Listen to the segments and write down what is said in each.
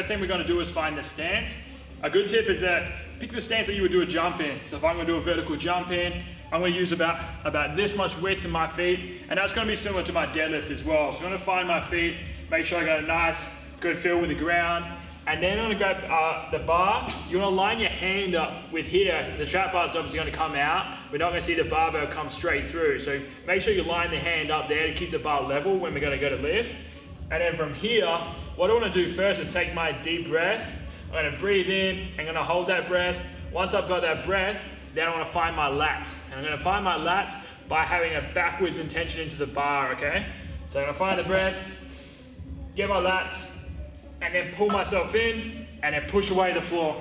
first thing we're gonna do is find the stance. A good tip is that pick the stance that you would do a jump in. So if I'm gonna do a vertical jump in, I'm gonna use about this much width in my feet, and that's gonna be similar to my deadlift as well. So I'm gonna find my feet, make sure I got a nice, good feel with the ground, and then I'm gonna grab the bar. You wanna line your hand up with here. The trap bar is obviously gonna come out. We're not gonna see the barbell come straight through. So make sure you line the hand up there to keep the bar level when we're gonna go to lift. And then from here, what I wanna do first is take my deep breath. I'm gonna breathe in, I'm gonna hold that breath. Once I've got that breath, then I wanna find my lats. And I'm gonna find my lats by having a backwards intention into the bar, okay? So I'm gonna find the breath, get my lats, and then pull myself in, and then push away the floor.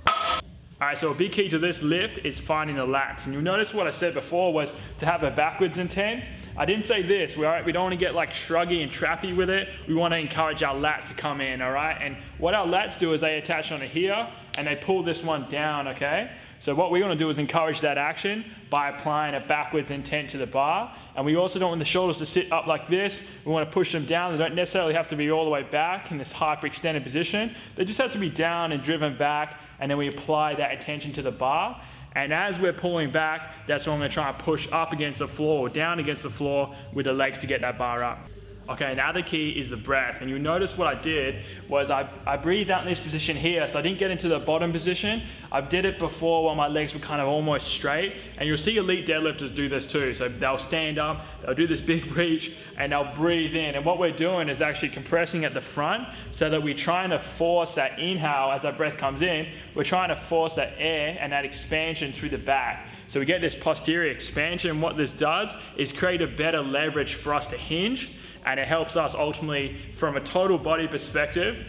All right, so a big key to this lift is finding the lats. And you'll notice what I said before was to have a backwards intent. I didn't say this, we don't want to get like shruggy and trappy with it. We want to encourage our lats to come in, all right? And what our lats do is they attach onto here, and they pull this one down, okay? So what we want to do is encourage that action by applying a backwards intent to the bar. And we also don't want the shoulders to sit up like this. We want to push them down. They don't necessarily have to be all the way back in this hyperextended position. They just have to be down and driven back, and then we apply that attention to the bar. And as we're pulling back, that's when I'm going to try and push up against the floor or down against the floor with the legs to get that bar up. Okay, now the key is the breath. And you notice what I did was I breathed out in this position here, so I didn't get into the bottom position. I did it before while my legs were kind of almost straight. And you'll see elite deadlifters do this too. So they'll stand up, they'll do this big reach, and they'll breathe in. And what we're doing is actually compressing at the front so that we're trying to force that inhale as our breath comes in. We're trying to force that air and that expansion through the back. So we get this posterior expansion. What this does is create a better leverage for us to hinge, and it helps us ultimately, from a total body perspective,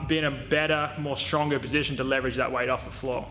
be in a better, more stronger position to leverage that weight off the floor.